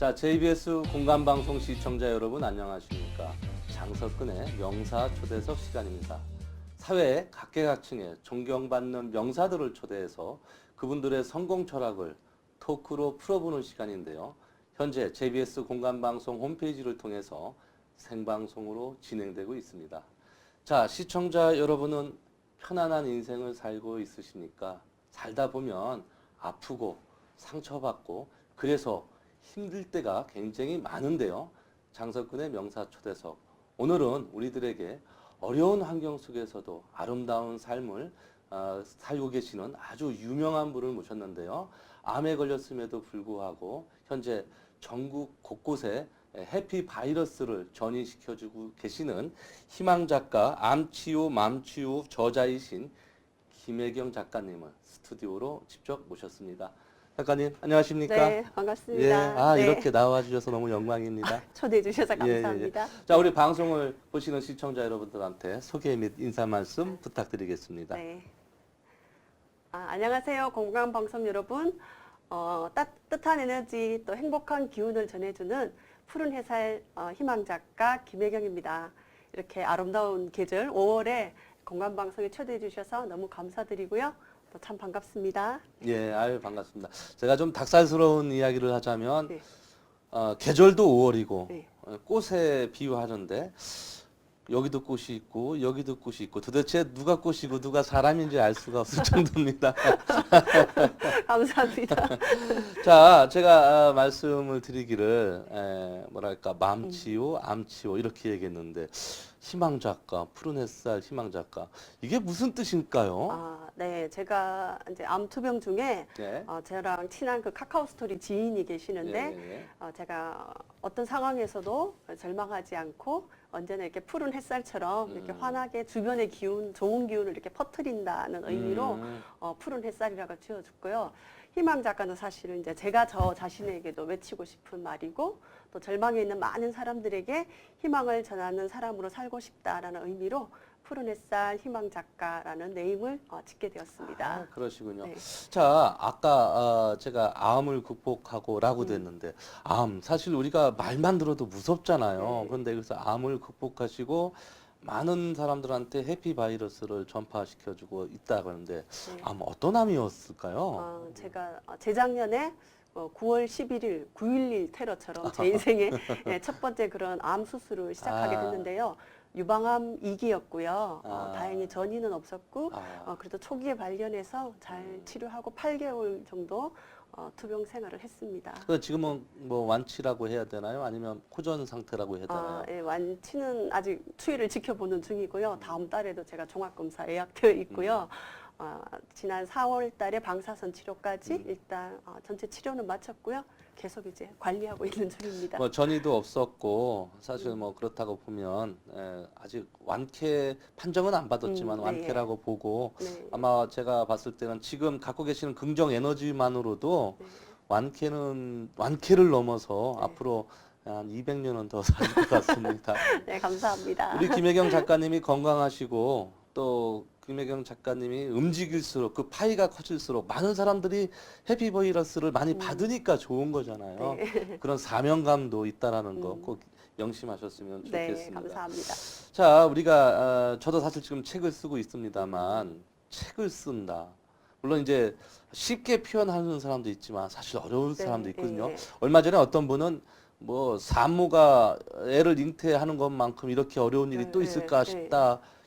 자, JBS 공감방송 시청자 여러분 안녕하십니까? 장석근의 명사 초대석 시간입니다. 사회 각계각층의 존경받는 명사들을 초대해서 그분들의 성공 철학을 토크로 풀어보는 시간인데요. 현재 JBS 공감방송 홈페이지를 통해서 생방송으로 진행되고 있습니다. 자, 시청자 여러분은 편안한 인생을 살고 있으십니까? 살다 보면 아프고 상처받고 그래서 힘들 때가 굉장히 많은데요. 장석근의 명사 초대석. 오늘은 우리들에게 어려운 환경 속에서도 아름다운 삶을 살고 계시는 아주 유명한 분을 모셨는데요. 암에 걸렸음에도 불구하고 현재 전국 곳곳에 해피 바이러스를 전이시켜주고 계시는 희망작가, 암치유, 맘치유 저자이신 김혜경 작가님을 스튜디오로 직접 모셨습니다. 작가님 안녕하십니까? 네, 반갑습니다. 예, 네. 이렇게 나와주셔서 너무 영광입니다. 초대해 주셔서 감사합니다. 예. 자, 우리 방송을 보시는 시청자 여러분들한테 소개 및 인사 말씀 부탁드리겠습니다. 네. 안녕하세요, 건강방송 여러분. 따뜻한 에너지 또 행복한 기운을 전해주는 푸른 햇살 희망작가 김혜경입니다. 이렇게 아름다운 계절 5월에 건강방송에 초대해 주셔서 너무 감사드리고요. 또 참 반갑습니다. 예, 아유 반갑습니다. 제가 좀 닭살스러운 이야기를 하자면 네. 계절도 5월이고 네. 꽃에 비유하는데 여기도 꽃이 있고 여기도 꽃이 있고 도대체 누가 꽃이고 누가 사람인지 알 수가 없을 정도입니다. 감사합니다. 자, 제가 말씀을 드리기를 뭐랄까 맘치유, 암치유 이렇게 얘기했는데 희망작가, 푸른 햇살 희망작가 이게 무슨 뜻일까요? 네, 제가 이제 암투병 중에 네. 저랑 친한 그 카카오 스토리 지인이 계시는데 예. 제가 어떤 상황에서도 절망하지 않고 언제나 이렇게 푸른 햇살처럼 이렇게 환하게 주변의 기운, 좋은 기운을 이렇게 퍼뜨린다는 의미로 푸른 햇살이라고 지어줬고요. 희망 작가는 사실은 이제 제가 저 자신에게도 외치고 싶은 말이고 또 절망에 있는 많은 사람들에게 희망을 전하는 사람으로 살고 싶다라는 의미로 푸른 햇살 희망 작가라는 네임을 짓게 되었습니다. 그러시군요. 네. 자, 아까 제가 암을 극복하고라고 됐는데 암 사실 우리가 말만 들어도 무섭잖아요. 네. 그런데 그래서 암을 극복하시고 많은 사람들한테 해피 바이러스를 전파시켜주고 있다 그러는데 네. 암 어떤 암이었을까요? 제가 재작년에 9월 11일 9.11 테러처럼 제 인생의 첫 번째 그런 암 수술을 시작하게 됐는데요. 유방암 2기였고요. 다행히 전이는 없었고 그래도 초기에 발견해서 잘 치료하고 8개월 정도 투병 생활을 했습니다. 지금은 뭐 완치라고 해야 되나요? 아니면 호전 상태라고 해야 되나요? 예, 완치는 아직 추이를 지켜보는 중이고요. 다음 달에도 제가 종합검사 예약되어 있고요. 지난 4월 달에 방사선 치료까지 일단 전체 치료는 마쳤고요. 계속 이제 관리하고 있는 중입니다. 뭐 전이도 없었고 사실 뭐 그렇다고 보면 아직 완쾌 판정은 안 받았지만 네. 완쾌라고 보고 네. 아마 제가 봤을 때는 지금 갖고 계시는 긍정 에너지만으로도 네. 완쾌를 넘어서 네. 앞으로 한 200년은 더 살 것 같습니다. 네, 감사합니다. 우리 김혜경 작가님이 건강하시고 또 김혜경 작가님이 움직일수록 그 파이가 커질수록 많은 사람들이 해피 바이러스를 많이 받으니까 좋은 거잖아요. 네. 그런 사명감도 있다라는 거 꼭 명심하셨으면 네, 좋겠습니다. 감사합니다. 자, 우리가 저도 사실 지금 책을 쓰고 있습니다만 책을 쓴다. 물론 이제 쉽게 표현하는 사람도 있지만 사실 어려운 네, 사람도 있거든요. 네. 얼마 전에 어떤 분은 뭐 산모가 애를 잉태하는 것만큼 이렇게 어려운 일이 또 네, 있을까 네.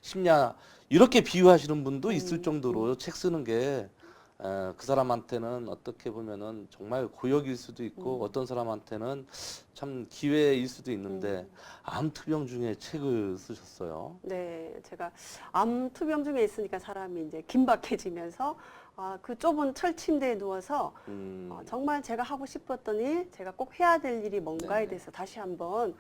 싶냐 이렇게 비유하시는 분도 있을 정도로 책 쓰는 게 그 사람한테는 어떻게 보면은 정말 고역일 수도 있고 어떤 사람한테는 참 기회일 수도 있는데 암투병 중에 책을 쓰셨어요. 네, 제가 암 투병 중에 있으니까 사람이 이제 긴박해지면서 그 좁은 철침대에 누워서 정말 제가 하고 싶었던 일, 제가 꼭 해야 될 일이 뭔가에 네. 대해서 다시 한번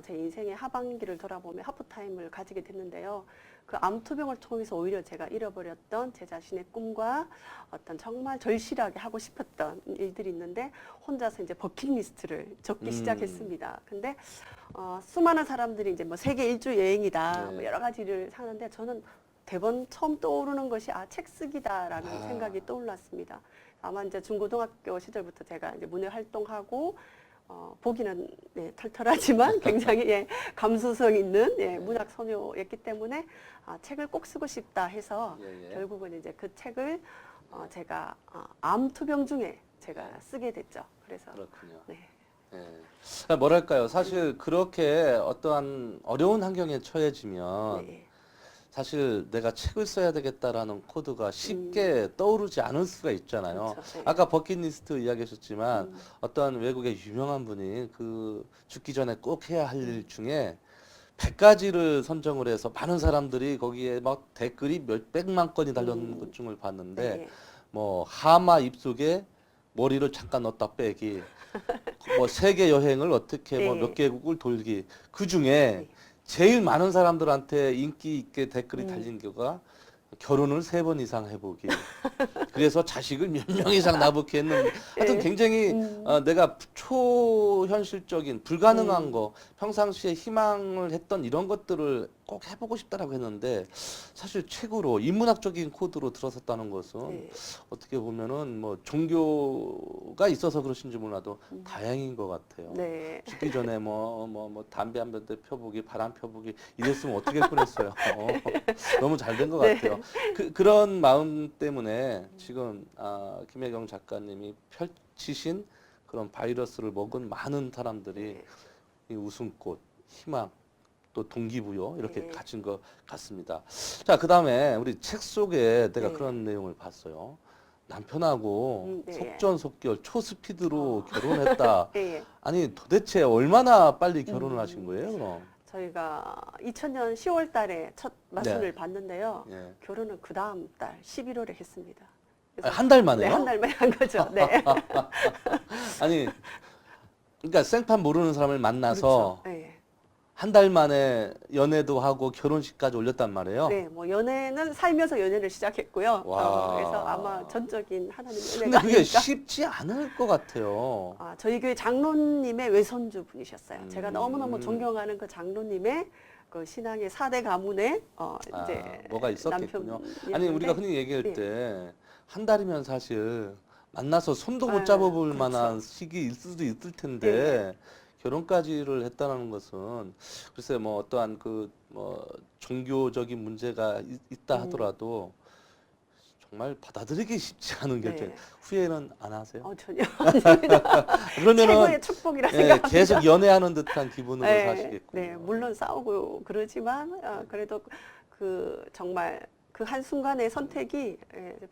제 인생의 하반기를 돌아보며 하프타임을 가지게 됐는데요. 그 암투병을 통해서 오히려 제가 잃어버렸던 제 자신의 꿈과 어떤 정말 절실하게 하고 싶었던 일들이 있는데 혼자서 이제 버킷리스트를 적기 시작했습니다. 근데 수많은 사람들이 이제 뭐 세계 일주 여행이다, 네. 뭐 여러 가지를 사는데 저는 대번 처음 떠오르는 것이 책 쓰기다라는 생각이 떠올랐습니다. 아마 이제 중고등학교 시절부터 제가 이제 문예 활동하고 보기는 예, 털털하지만 굉장히 예, 감수성 있는 예, 문학 소녀였기 때문에 책을 꼭 쓰고 싶다 해서 예, 예. 결국은 이제 그 책을 제가 암 투병 중에 제가 쓰게 됐죠. 그래서 그렇군요. 네. 예. 뭐랄까요? 사실 그렇게 어떠한 어려운 환경에 처해지면 네. 사실 내가 책을 써야 되겠다라는 코드가 쉽게 떠오르지 않을 수가 있잖아요. 그렇죠. 네. 아까 버킷리스트 이야기하셨지만 어떠한 외국의 유명한 분이 그 죽기 전에 꼭 해야 할 일 중에 100가지를 선정을 해서 많은 사람들이 거기에 막 댓글이 몇백만 건이 달렸는 것 중을 봤는데 네. 뭐 하마 입속에 머리를 잠깐 넣었다 빼기, 뭐 세계 여행을 어떻게 뭐 네. 몇 개국을 돌기, 그 중에 네. 제일 많은 사람들한테 인기 있게 댓글이 달린 거가 결혼을 3번 이상 해보기. 그래서 자식을 몇 명 이상 낳게 했는, 하여튼 예. 굉장히 내가 초현실적인 불가능한 거, 평상시에 희망을 했던 이런 것들을 꼭 해보고 싶다라고 했는데 사실 책으로 인문학적인 코드로 들어섰다는 것은 네. 어떻게 보면은 뭐 종교가 있어서 그러신지 몰라도 다행인 것 같아요. 네. 죽기 전에 뭐 담배 한 대 펴보기, 바람 펴보기 이랬으면 어떻게 할 뻔했어요. 너무 잘 된 것 네. 같아요. 그런 마음 때문에 지금 김혜경 작가님이 펼치신 그런 바이러스를 먹은 많은 사람들이 이 웃음꽃, 희망, 또 동기부여 이렇게 네. 가진 것 같습니다. 자, 그다음에 우리 책 속에 내가 네. 그런 내용을 봤어요. 남편하고 네. 속전속결 초스피드로 결혼했다. 예, 예. 아니 도대체 얼마나 빨리 결혼을 하신 거예요, 그럼? 저희가 2000년 10월 달에 첫 맞선을 네. 봤는데요. 예. 결혼은 그 다음 달 11월에 했습니다. 한 달 만에요? 네, 한 달 만에 한 거죠. 네. 아니, 그러니까 생판 모르는 사람을 만나서 그렇죠. 네. 한 달 만에 연애도 하고 결혼식까지 올렸단 말이에요. 네, 뭐 연애는 살면서 연애를 시작했고요. 와. 그래서 아마 전적인 하나님 근데 연애가 그게 아닐까. 쉽지 않을 것 같아요. 저희 교회 장로님의 외손주 분이셨어요. 제가 너무너무 음. 존경하는 그 장로님의 그 신앙의 4대 가문에 이제 뭐가 있었겠군요. 남편이었는데, 아니 우리가 흔히 얘기할 네. 때 한 달이면 사실 만나서 손도 못 아, 잡아볼 그렇죠. 만한 시기일 수도 있을 텐데 결혼까지를 했다는 것은 글쎄 뭐 어떠한 그 뭐 종교적인 문제가 있다 하더라도 정말 받아들이기 쉽지 않은 결정. 네. 후회는 안 하세요? 전혀 아닙니다. 그러면은 최고의 축복이라 예, 생각합니다. 계속 연애하는 듯한 기분으로 사시겠군요. 네, 물론 싸우고 그러지만 그래도 그 정말 그 한순간의 선택이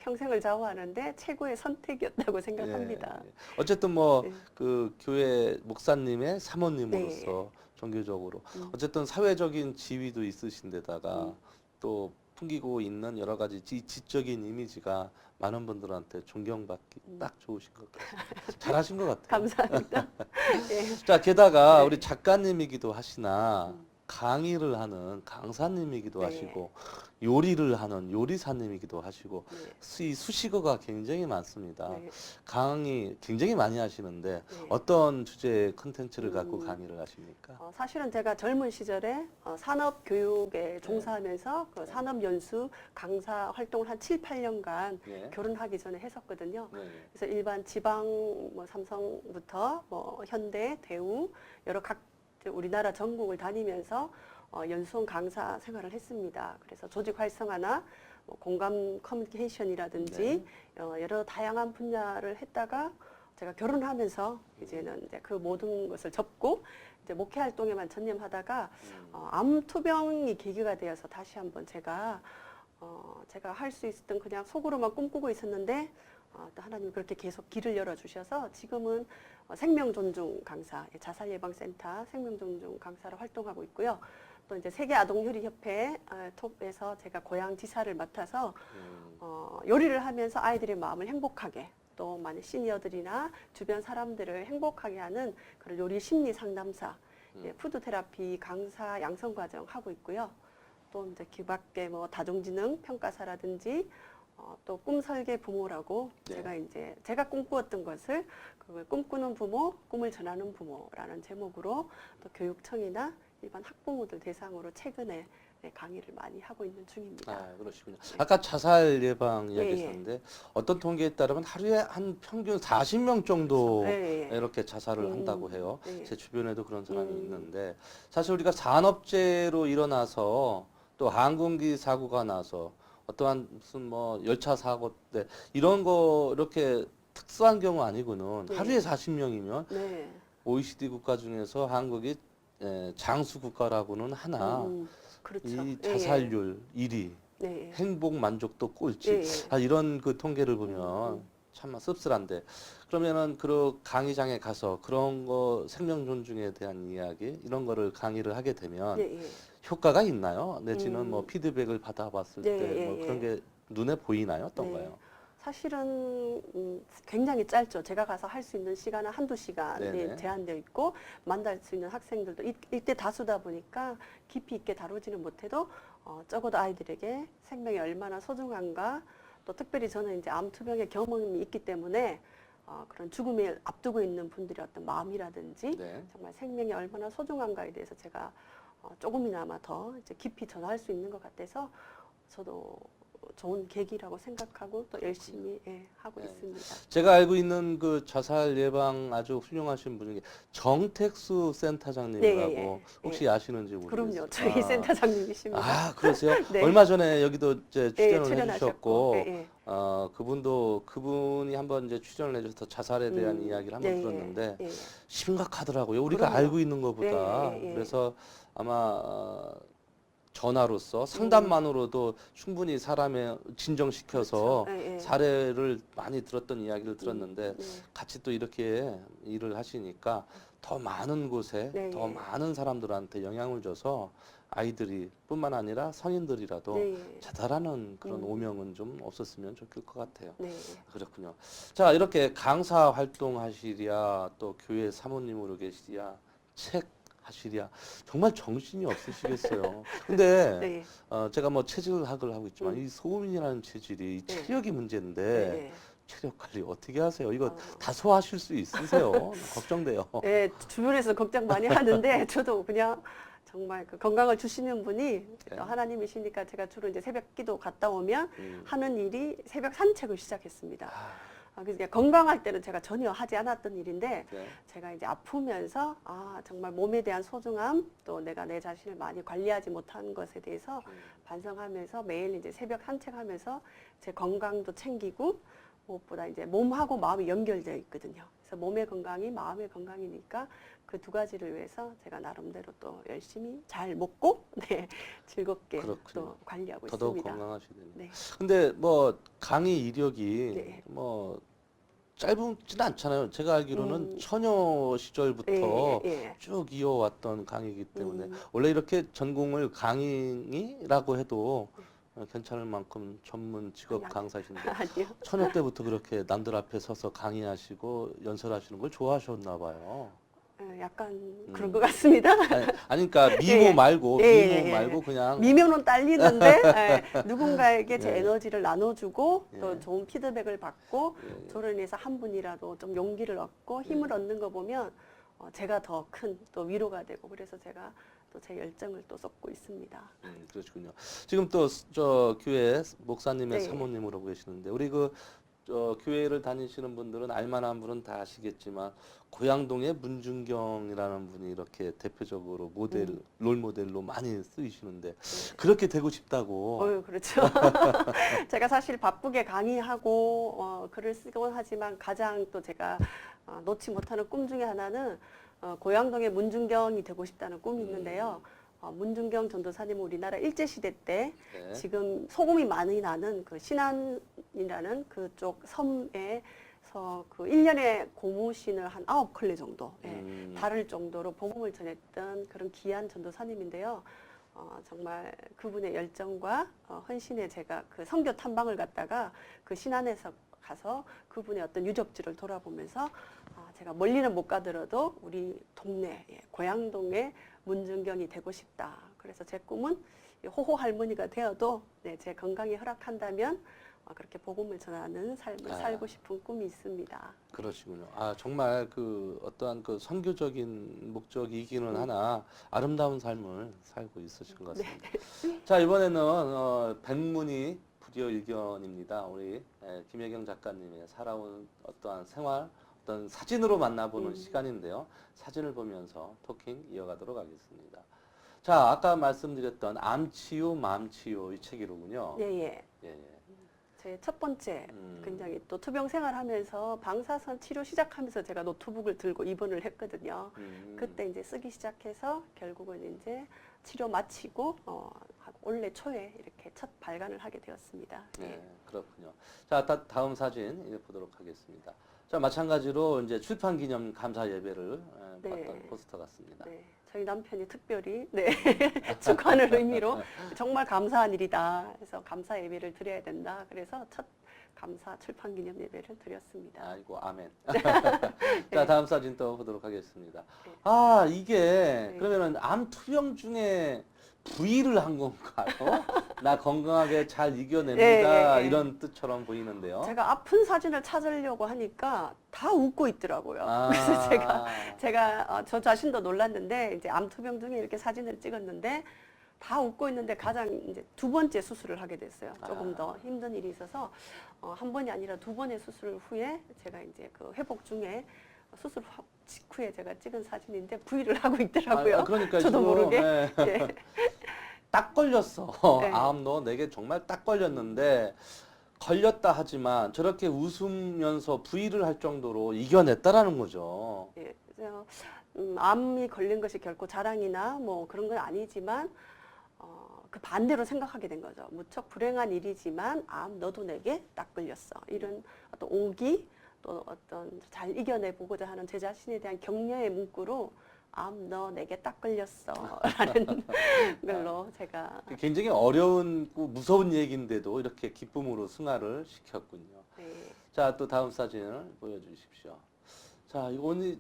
평생을 좌우하는데 최고의 선택이었다고 생각합니다. 예, 예. 어쨌든 뭐 네. 그 교회 목사님의 사모님으로서 종교적으로 어쨌든 사회적인 지위도 있으신데다가 또 풍기고 있는 여러 가지 지적인 이미지가 많은 분들한테 존경받기 딱 좋으신 것 같아요. 잘하신 것 같아요. 감사합니다. 예. 자, 게다가 네. 우리 작가님이기도 하시나 강의를 하는 강사님이기도 네. 하시고 요리를 하는 요리사님이기도 하시고 네. 이 수식어가 굉장히 많습니다. 네. 강의 굉장히 많이 하시는데 네. 어떤 주제의 컨텐츠를 갖고 강의를 하십니까? 사실은 제가 젊은 시절에 산업 교육에 종사하면서 그 산업 연수 강사 활동을 한 7, 8년간 네. 결혼하기 전에 했었거든요. 네. 그래서 일반 지방 뭐 삼성부터 뭐 현대, 대우 여러 각 우리나라 전국을 다니면서 연수원 강사 생활을 했습니다. 그래서 조직 활성화나 뭐 공감 커뮤니케이션이라든지 여러 다양한 분야를 했다가 제가 결혼하면서 이제는 이제 그 모든 것을 접고 이제 목회 활동에만 전념하다가 암 투병이 계기가 되어서 다시 한번 제가 할 수 있었던 그냥 속으로만 꿈꾸고 있었는데 또 하나님이 그렇게 계속 길을 열어주셔서 지금은 생명존중 강사, 자살예방센터 생명존중 강사로 활동하고 있고요. 또 이제 세계아동요리협회 톱에서 제가 고향 지사를 맡아서 요리를 하면서 아이들의 마음을 행복하게 또 많은 시니어들이나 주변 사람들을 행복하게 하는 그런 요리 심리 상담사, 푸드테라피 강사 양성과정 하고 있고요. 또 이제 그 밖에 뭐 다중지능 평가사라든지 또 꿈설계 부모라고 제가 이제 제가 꿈꾸었던 것을 그걸 꿈꾸는 부모, 꿈을 전하는 부모라는 제목으로 또 교육청이나 일반 학부모들 대상으로 최근에 네, 강의를 많이 하고 있는 중입니다. 아, 그러시군요. 네. 아까 자살 예방 예, 이야기했었는데 어떤 통계에 따르면 하루에 한 평균 40명 정도 예, 예. 이렇게 자살을 한다고 해요. 네. 제 주변에도 그런 사람이 음. 있는데 사실 우리가 산업재해로 일어나서 또 항공기 사고가 나서 어떠한 무슨 뭐 열차 사고 때 이런 거 이렇게 특수한 경우 아니고는 네. 하루에 40명이면 네. OECD 국가 중에서 한국이 장수 국가라고는 하나 그렇죠. 이 예, 예. 자살률 1위, 네. 행복 만족도 꼴찌. 예, 예. 아, 이런 그 통계를 보면 참 씁쓸한데 그러면은 그 강의장에 가서 그런 거 생명 존중에 대한 이야기 이런 거를 강의를 하게 되면 예, 예. 효과가 있나요? 내지는 뭐 음. 피드백을 받아봤을 네, 때 예, 뭐 그런 예. 게 눈에 보이나요? 어떤가요? 네. 사실은 굉장히 짧죠. 제가 가서 할 수 있는 시간은 한두 시간이 네네. 제한되어 있고 만날 수 있는 학생들도 일대 다수다 보니까 깊이 있게 다루지는 못해도 적어도 아이들에게 생명이 얼마나 소중한가 또 특별히 저는 이제 암 투병의 경험이 있기 때문에 그런 죽음을 앞두고 있는 분들의 어떤 마음이라든지 네. 정말 생명이 얼마나 소중한가에 대해서 제가 조금이나마 더 이제 깊이 전할 수 있는 것 같아서 저도 좋은 계기라고 생각하고 또 열심히 하고 네. 있습니다. 제가 알고 있는 그 자살 예방 아주 훌륭하신 분 중에 정택수 센터장님이라고 네, 예, 예. 혹시 아시는지 모르겠어요. 그럼요. 저희 센터장님이십니다. 아, 그러세요? 네. 얼마 전에 여기도 이제 출연을 출연하셨고, 해주셨고, 예. 그분이 한번 이제 출연을 해주셔서 자살에 대한 이야기를 한번 들었는데, 예. 심각하더라고요. 우리가 그럼요. 알고 있는 것보다. 예. 그래서 아마, 전화로서 상담만으로도 충분히 사람의 진정시켜서 그렇죠. 예. 사례를 많이 들었던 이야기를 들었는데, 네. 같이 또 이렇게 일을 하시니까 더 많은 곳에 네, 더 예. 많은 사람들한테 영향을 줘서 아이들이 뿐만 아니라 성인들이라도 네. 자살하는 그런 오명은 좀 없었으면 좋을 것 같아요. 네. 그렇군요. 자, 이렇게 강사 활동하시랴 또 교회 사모님으로 계시랴 책 하시랴 정말 정신이 없으시겠어요. 근데 네. 제가 뭐 체질학을 하고 있지만 음. 이 소음인이라는 체질이 이 네. 체력이 문제인데 네. 체력 관리 어떻게 하세요? 이거 어. 다 소화하실 수 있으세요? 걱정돼요. 네, 주변에서 걱정 많이 하는데 저도 그냥 정말 그 건강을 주시는 분이 네. 하나님이시니까 제가 주로 이제 새벽 기도 갔다 오면 음. 하는 일이 새벽 산책을 시작했습니다. 아, 그래서 건강할 때는 제가 전혀 하지 않았던 일인데 네. 제가 이제 아프면서 정말 몸에 대한 소중함 또 내가 내 자신을 많이 관리하지 못한 것에 대해서 반성하면서 매일 이제 새벽 산책하면서 제 건강도 챙기고 무엇보다 이제 몸하고 마음이 연결되어 있거든요. 그래서 몸의 건강이 마음의 건강이니까 그 두 가지를 위해서 제가 나름대로 또 열심히 잘 먹고 즐겁게 그렇군요. 또 관리하고 더더욱 있습니다. 건강하시네요. 네. 근데 뭐 강의 이력이 네. 뭐 짧지는 않잖아요. 제가 알기로는 처녀 시절부터 예. 쭉 이어왔던 강의이기 때문에 음. 원래 이렇게 전공을 강의라고 해도 괜찮을 만큼 전문 직업 아니, 강사신데 아니요. 처녀 때부터 그렇게 남들 앞에 서서 강의하시고 연설하시는 걸 좋아하셨나 봐요. 약간 그런 것 같습니다. 아니 그러니까 미모 예. 말고 예. 미모 말고 그냥 미면은 딸리는데 누군가에게 제 예. 에너지를 나눠주고 또 예. 좋은 피드백을 받고 예. 저로 인해서 한 분이라도 좀 용기를 얻고 힘을 예. 얻는 거 보면 제가 더 큰 또 위로가 되고 그래서 제가 또 제 열정을 또 쏟고 있습니다. 그러시군요. 지금 또 저 교회 목사님의 네. 사모님으로 계시는데 우리 저 교회를 다니시는 분들은 알만한 분은 다 아시겠지만 고양동의 문준경이라는 분이 이렇게 대표적으로 롤 모델로 많이 쓰이시는데 그렇게 되고 싶다고. 그렇죠. 제가 사실 바쁘게 강의하고 글을 쓰곤 하지만 가장 또 제가 놓지 못하는 꿈 중에 하나는 고양동의 문준경이 되고 싶다는 꿈이 있는데요. 문준경 전도사님은 우리나라 일제시대 때 네. 지금 소금이 많이 나는 그 신안이라는 그쪽 섬에서 그 1년에 고무신을 한 9컬레 정도 다를 정도로 복음을 전했던 그런 귀한 전도사님인데요. 정말 그분의 열정과 헌신에 제가 그 선교 탐방을 갔다가 그 신안에서 가서 그분의 어떤 유적지를 돌아보면서 제가 멀리는 못 가더라도 우리 동네 고양동의 문준경이 되고 싶다. 그래서 제 꿈은 호호 할머니가 되어도 제 건강이 허락한다면 그렇게 복음을 전하는 삶을 아. 살고 싶은 꿈이 있습니다. 그러시군요. 아, 정말 그 어떠한 그 선교적인 목적이기는 하나 아름다운 삶을 살고 있으신 것 같습니다. 자, 이번에는 백문이 불여일견입니다. 우리 김혜경 작가님의 살아온 어떠한 생활, 어떤 사진으로 만나보는 시간인데요. 사진을 보면서 토킹 이어가도록 하겠습니다. 자, 아까 말씀드렸던 암치유, 맘치유 이 책이로군요. 예, 예. 예, 예. 제 첫 번째 굉장히 또 투병 생활하면서 방사선 치료 시작하면서 제가 노트북을 들고 입원을 했거든요. 그때 이제 쓰기 시작해서 결국은 이제 치료 마치고 올해 초에 이렇게 첫 발간을 하게 되었습니다. 네, 그렇군요. 자, 다음 사진 이제 보도록 하겠습니다. 자, 마찬가지로 이제 출판 기념 감사 예배를 네. 봤던 포스터 같습니다. 네, 저희 남편이 특별히 축하하는 의미로 정말 감사한 일이다. 그래서 감사 예배를 드려야 된다. 그래서 첫 감사 출판 기념 예배를 드렸습니다. 아이고, 아멘. 자, 다음 사진 또 보도록 하겠습니다. 네. 아, 이게 그러면은 암 투병 중에 부의를 한 건가요? 나 건강하게 잘 이겨냅니다. 예. 이런 뜻처럼 보이는데요. 제가 아픈 사진을 찾으려고 하니까 다 웃고 있더라고요. 아. 그래서 제가 저 자신도 놀랐는데 이제 암 투병 중에 이렇게 사진을 찍었는데 다 웃고 있는데 가장 이제 두 번째 수술을 하게 됐어요. 조금 더 힘든 일이 있어서 한 번이 아니라 두 번의 수술 후에 제가 이제 그 회복 중에 수술 직후에 제가 찍은 사진인데 부위를 하고 있더라고요. 그러니까 저도 지금, 모르게. 네. 예. 딱 걸렸어. 네. 암 너 내게 정말 딱 걸렸는데 걸렸다 하지만 저렇게 웃으면서 부의를 할 정도로 이겨냈다라는 거죠. 예, 그래서 암이 걸린 것이 결코 자랑이나 뭐 그런 건 아니지만 그 반대로 생각하게 된 거죠. 무척 불행한 일이지만 암 너도 내게 딱 걸렸어. 이런 어떤 오기 또 어떤 잘 이겨내보고자 하는 제 자신에 대한 격려의 문구로 암 너 내게 딱 걸렸어 라는 걸로 제가 굉장히 어려운 무서운 얘기인데도 이렇게 기쁨으로 승화를 시켰군요. 네. 자, 또 다음 사진을 보여주십시오. 자, 이거는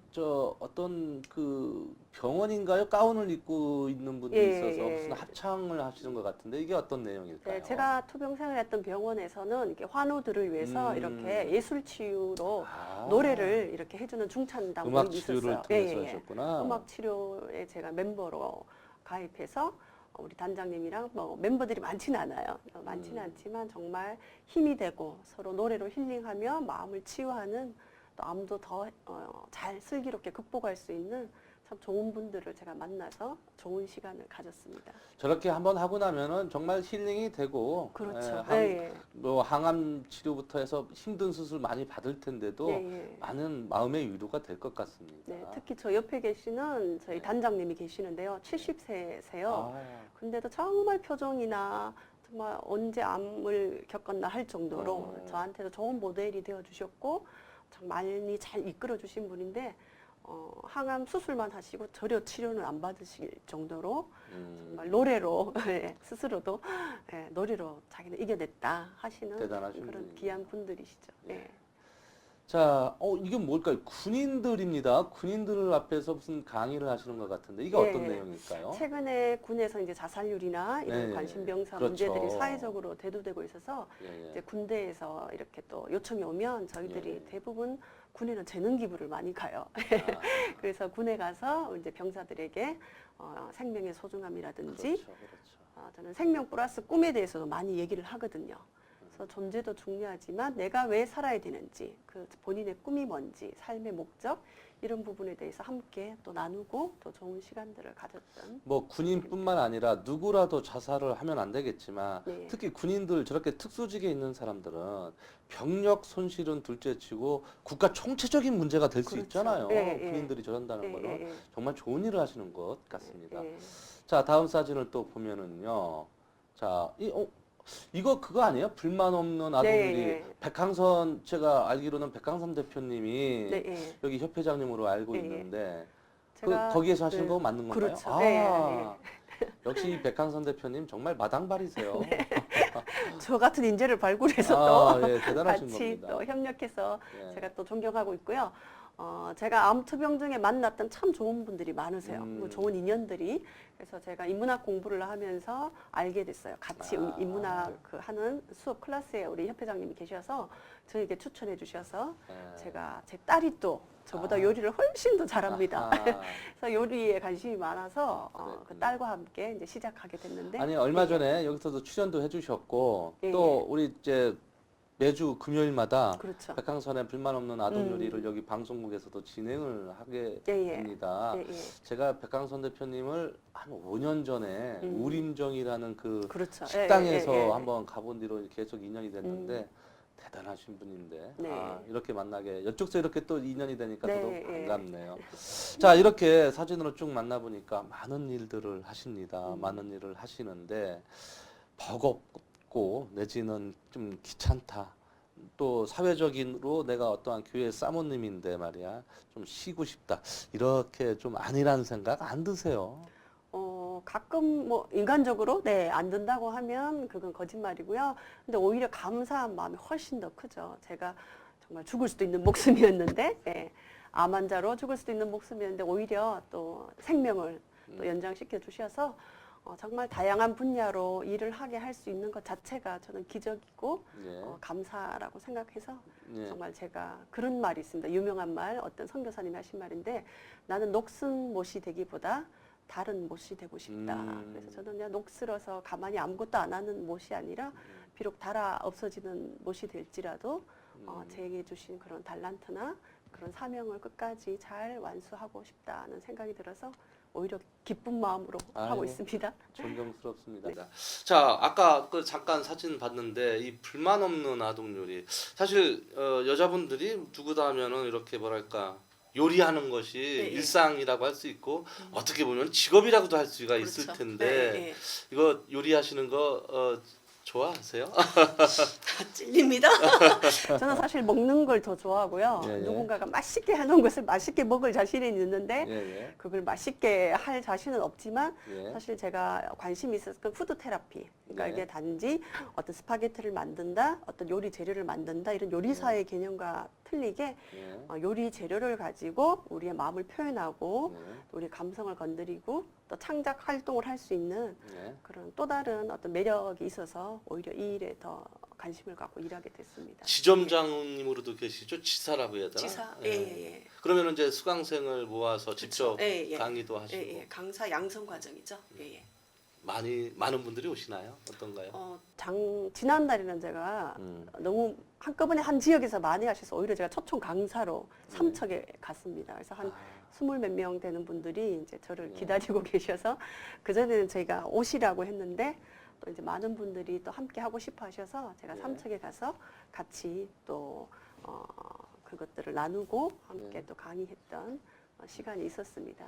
어떤 그 병원인가요? 가운을 입고 있는 분이 예, 있어서 예. 무슨 합창을 하시는 것 같은데 이게 어떤 내용일까요? 네, 제가 투병 생활했던 병원에서는 이렇게 환우들을 위해서 이렇게 예술 치유로 노래를 이렇게 해주는 중찬 음악 당국이 치료를 있었어요. 통해서 하셨구나. 음악 치료에 제가 멤버로 가입해서 우리 단장님이랑 뭐 멤버들이 많지는 않아요. 많지는 않지만 정말 힘이 되고 서로 노래로 힐링하며 마음을 치유하는 또 암도 더 잘 슬기롭게 극복할 수 있는 참 좋은 분들을 제가 만나서 좋은 시간을 가졌습니다. 저렇게 한번 하고 나면은 정말 힐링이 되고, 그렇죠. 뭐 항암 치료부터 해서 힘든 수술 많이 받을 텐데도 많은 마음의 위로가 될 것 같습니다. 네, 특히 저 옆에 계시는 저희 단장님이 계시는데요. 70세세요. 근데도 정말 표정이나 정말 언제 암을 겪었나 할 정도로 저한테도 좋은 모델이 되어 주셨고 참 많이 잘 이끌어 주신 분인데 항암 수술만 하시고 전혀 치료는 안 받으실 정도로 정말 노래로 스스로도 노래로 자기는 이겨냈다 하시는 대단하신 그런 분입니다. 귀한 분들이시죠. 네. 자, 이게 뭘까요? 군인들입니다. 군인들 앞에서 무슨 강의를 하시는 것 같은데 이게 어떤 내용일까요? 최근에 군에서 이제 자살률이나 이런 관심병사 문제들이 사회적으로 대두되고 있어서 이제 군대에서 이렇게 또 요청이 오면 저희들이 대부분 군에는 재능 기부를 많이 가요. 그래서 군에 가서 이제 병사들에게 생명의 소중함이라든지 그렇죠. 저는 생명 플러스 꿈에 대해서도 많이 얘기를 하거든요. 그래서 존재도 중요하지만 내가 왜 살아야 되는지, 그 본인의 꿈이 뭔지, 삶의 목적 이런 부분에 대해서 함께 또 나누고 또 좋은 시간들을 가졌던. 뭐 군인뿐만 아니라 누구라도 자살을 하면 안 되겠지만 특히 군인들 저렇게 특수직에 있는 사람들은 병력 손실은 둘째치고 국가 총체적인 문제가 될 수 있잖아요. 군인들이 저런다는 거는 정말 좋은 일을 하시는 것 같습니다. 자, 다음 사진을 또 보면은요. 자, 이거 그거 아니에요? 불만 없는 아동들이 백항선 제가 알기로는 백항선 대표님이 여기 협회장님으로 알고 있는데 거기에서 하시는 거 맞는 건가요? 그렇죠. 역시 이 백항선 대표님 정말 마당발이세요. 저 같은 인재를 발굴해서 또 대단하신 같이 겁니다. 또 협력해서 제가 또 존경하고 있고요. 제가 암투병 중에 만났던 참 좋은 분들이 많으세요. 뭐 좋은 인연들이. 그래서 제가 인문학 공부를 하면서 알게 됐어요. 같이 인문학 그 하는 수업 클래스에 우리 협회장님이 계셔서 저에게 추천해 주셔서 제가 제 딸이 또 저보다 요리를 훨씬 더 잘합니다. 그래서 요리에 관심이 많아서 그 딸과 함께 이제 시작하게 됐는데. 아니 얼마 전에 여기서도 출연도 해주셨고 예, 또 우리 이제 매주 금요일마다 그렇죠. 백항선의 불만 없는 아동 요리를 여기 방송국에서도 진행을 하게 예, 예. 됩니다. 예, 예. 제가 백항선 대표님을 한 5년 전에 우림정이라는 그 그렇죠. 식당에서 예, 예, 예. 한번 가본 뒤로 계속 인연이 됐는데 대단하신 분인데 네. 이렇게 만나게 이쪽서 이렇게 또 인연이 되니까 네, 더더욱 예. 반갑네요. 자 이렇게 사진으로 쭉 만나보니까 많은 일들을 하십니다. 많은 일을 하시는데 버겁고 내지는 좀 귀찮다. 또 사회적인으로 내가 어떠한 교회 사모님인데 말이야 좀 쉬고 싶다. 이렇게 좀 아니라는 생각 안 드세요? 가끔 뭐 인간적으로 안 든다고 하면 그건 거짓말이고요. 근데 오히려 감사한 마음이 훨씬 더 크죠. 제가 정말 죽을 수도 있는 목숨이었는데 암 환자로 죽을 수도 있는 목숨이었는데 오히려 또 생명을 또 연장시켜 주셔서 정말 다양한 분야로 일을 하게 할 수 있는 것 자체가 저는 기적이고 감사라고 생각해서 정말 제가 그런 말이 있습니다. 유명한 말, 어떤 선교사님이 하신 말인데 나는 녹슨 못이 되기보다 다른 못이 되고 싶다. 그래서 저는 그냥 녹슬어서 가만히 아무것도 안 하는 못이 아니라 비록 달아 없어지는 못이 될지라도 제게 주신 그런 달란트나 그런 사명을 끝까지 잘 완수하고 싶다는 생각이 들어서 오히려 기쁜 마음으로 하고 있습니다. 존경스럽습니다. 자, 아까 그 잠깐 사진 봤는데 이 불만 없는 아동 요리. 사실 여자분들이 누구다 하면은 이렇게 뭐랄까 요리하는 것이 일상이라고 할 수 있고 어떻게 보면 직업이라고도 할 수가 있을 그렇죠. 텐데 이거 요리하시는 거 좋아하세요? 찔립니다. 저는 사실 먹는 걸 더 좋아하고요. 누군가가 맛있게 해놓은 것을 맛있게 먹을 자신이 있는데 그걸 맛있게 할 자신은 없지만 사실 제가 관심이 있어서 그 푸드 테라피. 그러니까 이게 단지 어떤 스파게티를 만든다, 어떤 요리 재료를 만든다 이런 요리사의 개념과 틀리게 요리 재료를 가지고 우리의 마음을 표현하고 우리 감성을 건드리고 또 창작 활동을 할 수 있는 그런 또 다른 어떤 매력이 있어서 오히려 이 일에 더 관심을 갖고 일하게 됐습니다. 지점장님으로도 계시죠? 지사라고 해야 되나? 지사, 예. 그러면 이제 수강생을 모아서 직접 예. 강의도 하시고 강사 양성 과정이죠. 예. 많은 분들이 오시나요? 어떤가요? 지난달에는 제가 너무 한꺼번에 한 지역에서 많이 하셔서 오히려 제가 초청 강사로 삼척에 갔습니다. 그래서 한 20몇 명 되는 분들이 이제 저를 기다리고 계셔서 그전에는 저희가 오시라고 했는데 또 이제 많은 분들이 또 함께 하고 싶어 하셔서 제가 삼척에 가서 같이 또 그것들을 나누고 함께 또 강의했던 시간이 있었습니다.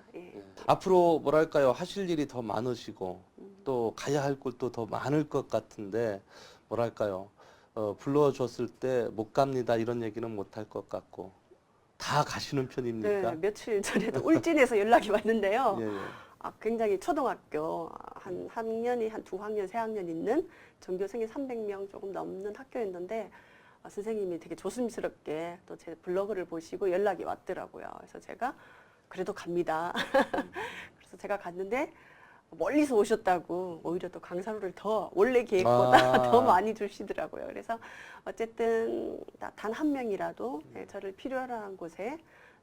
앞으로 뭐랄까요 하실 일이 더 많으시고 또 가야 할 곳도 더 많을 것 같은데 뭐랄까요 불러줬을 때 못 갑니다 이런 얘기는 못 할 것 같고 다 가시는 편입니까? 네, 며칠 전에도 울진에서 연락이 왔는데요. 예. 굉장히 초등학교 한 학년이 한 두 학년, 세 학년 있는 전교생이 300명 조금 넘는 학교였는데 선생님이 되게 조심스럽게 또 제 블로그를 보시고 연락이 왔더라고요. 그래서 제가 그래도 갑니다. 그래서 제가 갔는데 멀리서 오셨다고 오히려 또 강사료를 더 원래 계획보다 더 많이 주시더라고요. 그래서 어쨌든 단 한 명이라도 저를 필요로 한 곳에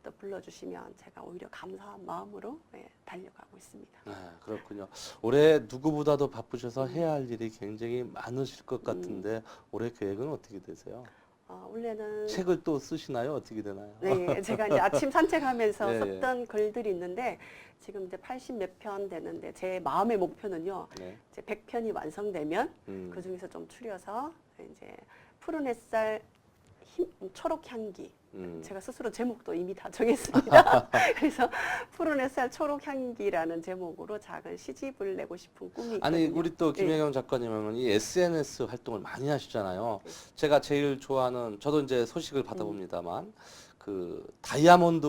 또 불러주시면 제가 오히려 감사한 마음으로 달려가고 있습니다. 그렇군요. 올해 누구보다도 바쁘셔서 해야 할 일이 굉장히 많으실 것 같은데 올해 계획은 어떻게 되세요? 원래는 책을 또 쓰시나요? 어떻게 되나요? 네, 제가 이제 아침 산책하면서 예, 썼던 글들이 있는데 지금 이제 80 몇 편 되는데 제 마음의 목표는요. 이제 100편이 완성되면 그 중에서 좀 추려서 이제 푸른 햇살 초록 향기. 제가 스스로 제목도 이미 다 정했습니다. 그래서 푸른 햇살 초록 향기라는 제목으로 작은 시집을 내고 싶은 꿈이 있거든요. 아니 우리 또 김혜경 작가님은 이 SNS 활동을 많이 하시잖아요. 제가 제일 좋아하는 저도 이제 소식을 받아봅니다만 그 다이아몬드,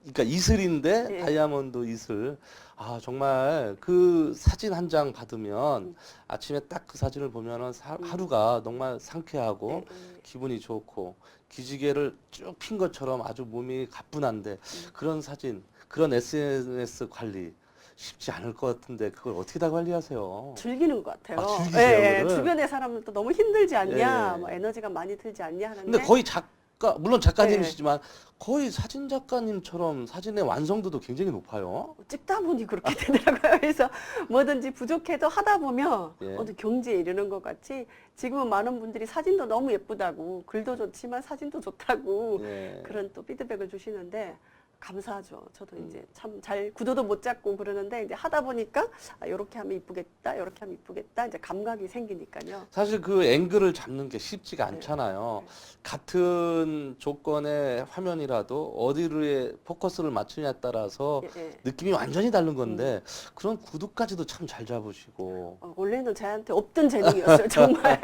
그러니까 이슬인데 예. 다이아몬드 이슬. 아, 정말 그 사진 한 장 받으면 아침에 딱 그 사진을 보면은 하루가 정말 상쾌하고 기분이 좋고 기지개를 쭉 핀 것처럼 아주 몸이 가뿐한데 그런 사진, 그런 SNS 관리 쉽지 않을 것 같은데 그걸 어떻게 다 관리하세요? 즐기는 것 같아요. 아, 즐기세요, 그거를? 주변의 사람들도 너무 힘들지 않냐, 예. 뭐 에너지가 많이 들지 않냐 하는데. 근데 거의 작가, 물론 네. 작가님이시지만 거의 사진 작가님처럼 사진의 완성도도 굉장히 높아요. 찍다 보니 그렇게 되더라고요. 그래서 뭐든지 부족해도 하다 보면 예. 어느 경지에 이르는 것 같이 지금은 많은 분들이 사진도 너무 예쁘다고 글도 좋지만 사진도 좋다고 예. 그런 또 피드백을 주시는데 감사하죠. 저도 이제 참 잘 구도도 못 잡고 그러는데 이제 하다 보니까 아, 요렇게 하면 이쁘겠다, 요렇게 하면 이쁘겠다 이제 감각이 생기니까요. 사실 그 앵글을 잡는 게 쉽지가 않잖아요. 같은 조건의 화면이라도 어디를 포커스를 맞추냐에 따라서 예, 예. 느낌이 완전히 다른 건데 그런 구도까지도 참 잘 잡으시고. 원래는 저한테 없던 재능이었어요. 정말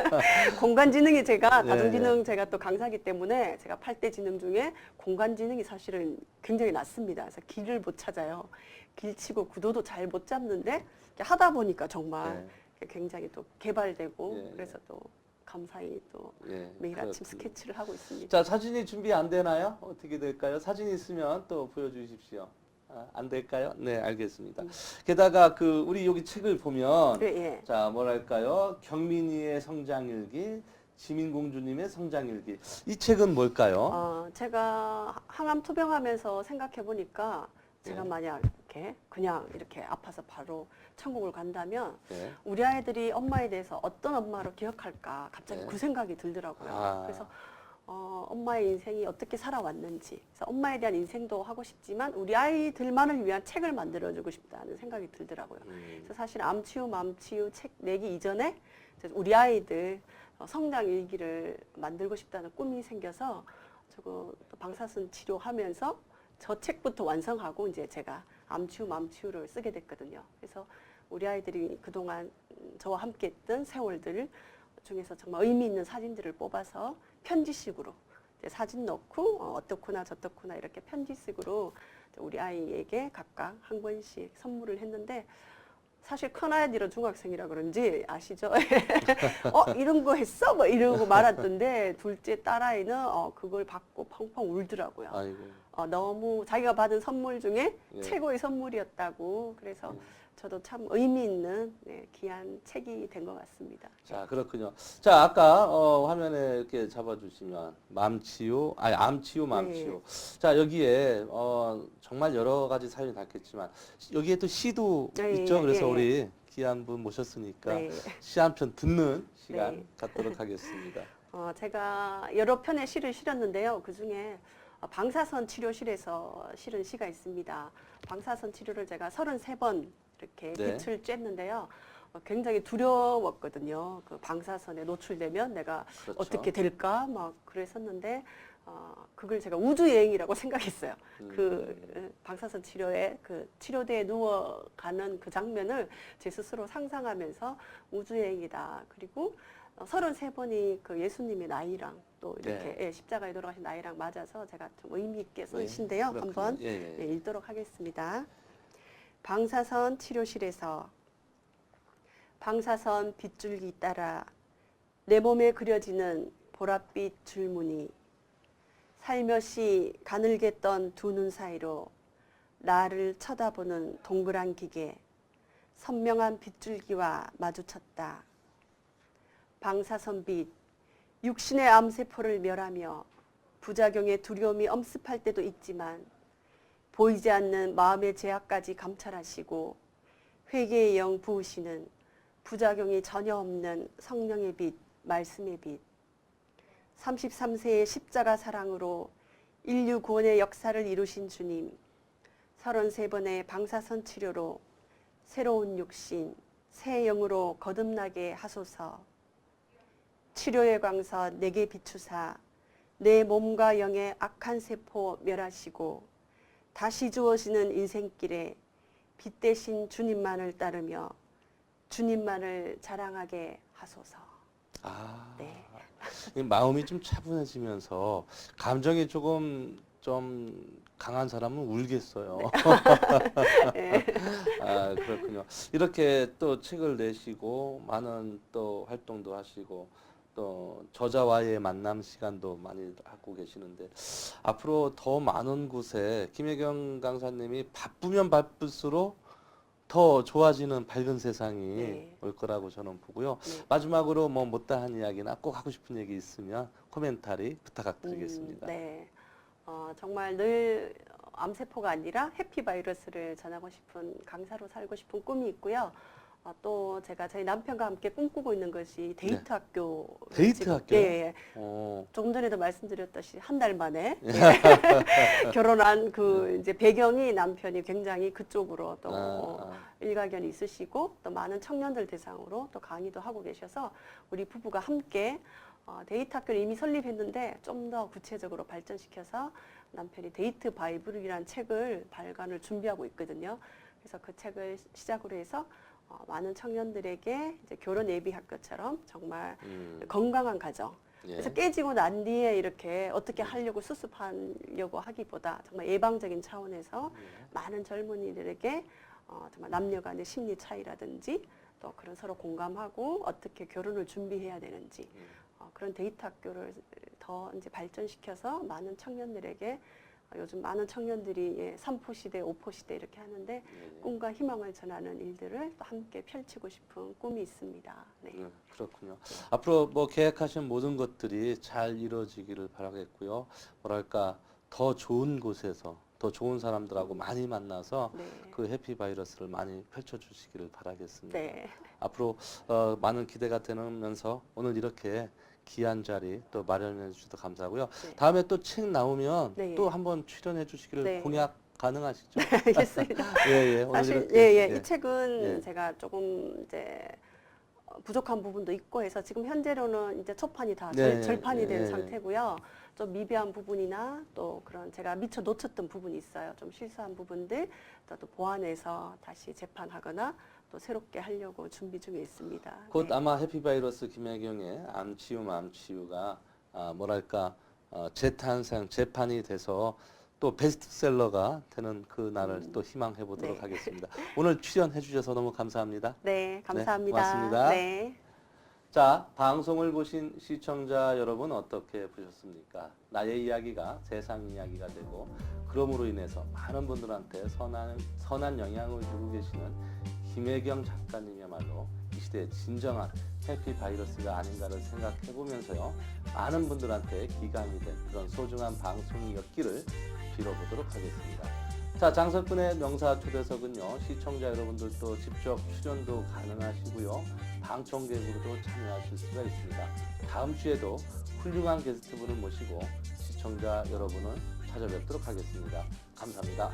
공간지능이 제가 예, 다중지능 제가 또 강사기 때문에 제가 8대 지능 중에 공간지능이 사실은 굉장히 낮습니다. 그래서 길을 못 찾아요. 길치고 구도도 잘 못 잡는데 이렇게 하다 보니까 정말 굉장히 또 개발되고 예. 그래서 또 감사히 또 예, 매일 아침 그렇군요. 스케치를 하고 있습니다. 자, 사진이 준비 안 되나요? 어떻게 될까요? 사진 있으면 또 보여주십시오. 아, 안 될까요? 네, 알겠습니다. 게다가 그 우리 여기 책을 보면 네, 예. 자, 뭐랄까요? 경민이의 성장일기, 지민공주님의 성장일기. 이 책은 뭘까요? 제가 항암 투병하면서 생각해 보니까 제가 예. 만약 이렇게 그냥 이렇게 아파서 바로 천국을 간다면 네. 우리 아이들이 엄마에 대해서 어떤 엄마로 기억할까 갑자기 네. 그 생각이 들더라고요. 아. 그래서 엄마의 인생이 어떻게 살아왔는지, 그래서 엄마에 대한 인생도 하고 싶지만 우리 아이들만을 위한 책을 만들어주고 싶다는 생각이 들더라고요. 그래서 사실 암치유, 맘치유 책 내기 이전에 이제 우리 아이들 성장 일기를 만들고 싶다는 꿈이 생겨서 저거 또 방사선 치료하면서 저 책부터 완성하고 이제 제가 암치유, 맘치유를 쓰게 됐거든요. 그래서 우리 아이들이 그동안 저와 함께 했던 세월들 중에서 정말 의미 있는 사진들을 뽑아서 편지식으로 이제 사진 넣고 어떻구나 저떻구나 이렇게 편지식으로 우리 아이에게 각각 한 권씩 선물을 했는데 사실 큰아이들은 중학생이라 그런지 아시죠? 이런 거 했어? 뭐 이러고 말았던데 둘째 딸아이는 그걸 받고 펑펑 울더라고요. 아이고. 너무 자기가 받은 선물 중에 예. 최고의 선물이었다고 그래서 저도 참 의미 있는 귀한 책이 된 것 같습니다. 자, 그렇군요. 자, 아까 화면에 이렇게 잡아주시면 암치유, 맘치유. 자, 여기에 정말 여러 가지 사연이 닿겠지만 여기에 또 시도 있죠. 그래서 우리 귀한 분 모셨으니까 네. 시 한 편 듣는 시간 네. 갖도록 하겠습니다. 제가 여러 편의 시를 실었는데요. 그 중에 방사선 치료실에서 실은 시가 있습니다. 방사선 치료를 제가 33번 이렇게 네. 빛을 쬐는데요. 굉장히 두려웠거든요. 그 방사선에 노출되면 내가 그렇죠. 어떻게 될까 막 그랬었는데 그걸 제가 우주 여행이라고 생각했어요. 그 방사선 치료에 그 치료대에 누워가는 그 장면을 제 스스로 상상하면서 우주 여행이다. 그리고 33번이 그 예수님의 나이랑 또 이렇게 십자가에 돌아가신 나이랑 맞아서 제가 좀 의미 있게 쓴 시인데요. 한번 읽도록 하겠습니다. 방사선 치료실에서 방사선 빗줄기 따라 내 몸에 그려지는 보랏빛 줄무늬 살며시 가늘게 떤 두 눈 사이로 나를 쳐다보는 동그란 기계 선명한 빗줄기와 마주쳤다. 방사선빛 육신의 암세포를 멸하며 부작용의 두려움이 엄습할 때도 있지만 보이지 않는 마음의 제약까지 감찰하시고 회개의 영 부으시는 부작용이 전혀 없는 성령의 빛, 말씀의 빛 33세의 십자가 사랑으로 인류 구원의 역사를 이루신 주님 33번의 방사선 치료로 새로운 육신, 새 영으로 거듭나게 하소서. 치료의 광선 내게 비추사 내 몸과 영의 악한 세포 멸하시고 다시 주어지는 인생길에 빛 대신 주님만을 따르며 주님만을 자랑하게 하소서. 아, 네. 마음이 좀 차분해지면서 감정이 조금 좀 강한 사람은 울겠어요. 네. 아, 그렇군요. 이렇게 또 책을 내시고 많은 또 활동도 하시고 또 저자와의 만남 시간도 많이 하고 계시는데 앞으로 더 많은 곳에 김혜경 강사님이 바쁘면 바쁠수록 더 좋아지는 밝은 세상이 네. 올 거라고 저는 보고요. 네. 마지막으로 뭐 못다한 이야기나 꼭 하고 싶은 얘기 있으면 코멘터리 부탁드리겠습니다. 네. 정말 늘 암세포가 아니라 해피바이러스를 전하고 싶은 강사로 살고 싶은 꿈이 있고요. 또 제가 저희 남편과 함께 꿈꾸고 있는 것이 데이트 네. 학교. 데이트 지금, 학교요? 예, 예. 어, 조금 전에도 말씀드렸듯이 한 달 만에 결혼한 그 이제 배경이 남편이 굉장히 그쪽으로 또 일가견이 있으시고 또 많은 청년들 대상으로 또 강의도 하고 계셔서 우리 부부가 함께 데이트 학교를 이미 설립했는데 좀 더 구체적으로 발전시켜서 남편이 데이트 바이블이라는 책을 발간을 준비하고 있거든요. 그래서 그 책을 시작으로 해서 많은 청년들에게 이제 결혼 예비 학교처럼 정말 건강한 가정. 예. 그래서 깨지고 난 뒤에 이렇게 어떻게 하려고 수습하려고 하기보다 정말 예방적인 차원에서 많은 젊은이들에게 정말 남녀 간의 심리 차이라든지 또 그런 서로 공감하고 어떻게 결혼을 준비해야 되는지 그런 데이트 학교를 더 이제 발전시켜서 많은 청년들에게 요즘 많은 청년들이 3포 시대, 5포 시대 이렇게 하는데 꿈과 희망을 전하는 일들을 또 함께 펼치고 싶은 꿈이 있습니다. 네. 그렇군요. 앞으로 뭐 계획하신 모든 것들이 잘 이루어지기를 바라겠고요. 뭐랄까 더 좋은 곳에서 더 좋은 사람들하고 많이 만나서 네. 그 해피바이러스를 많이 펼쳐주시기를 바라겠습니다. 네. 앞으로 많은 기대가 되면서 오늘 이렇게 귀한 자리 또 마련해 주셔서 감사하고요. 네. 다음에 또 책 나오면 네. 또 한번 출연해 주시기를 네. 공약 가능하시죠? 알겠습니다. 예, 오늘 사실 이렇게, 이 책은 예. 제가 조금 이제 부족한 부분도 있고 해서 지금 현재로는 이제 초판이 다 네, 절판이 예, 된 예. 상태고요. 좀 미비한 부분이나 또 그런 제가 미처 놓쳤던 부분이 있어요. 좀 실수한 부분들 또 보완해서 다시 재판하거나 또 새롭게 하려고 준비 중에 있습니다. 곧 네. 아마 해피바이러스 김혜경의 암치유가 뭐랄까 재탄생 재판이 돼서 또 베스트셀러가 되는 그 날을 또 희망해 보도록 네. 하겠습니다. 오늘 출연해 주셔서 너무 감사합니다. 네, 감사합니다. 고맙습니다. 네. 자, 방송을 보신 시청자 여러분 어떻게 보셨습니까? 나의 이야기가 세상 이야기가 되고 그럼으로 인해서 많은 분들한테 선한 영향을 주고 계시는 김혜경 작가님이야말로 이 시대의 진정한 해피바이러스가 아닌가를 생각해 보면서요. 많은 분들한테 기감이 된 그런 소중한 방송이었기를 빌어보도록 하겠습니다. 자, 장석근의 명사 초대석은요. 시청자 여러분들도 직접 출연도 가능하시고요. 방청객으로도 참여하실 수가 있습니다. 다음 주에도 훌륭한 게스트분을 모시고 시청자 여러분을 찾아뵙도록 하겠습니다. 감사합니다.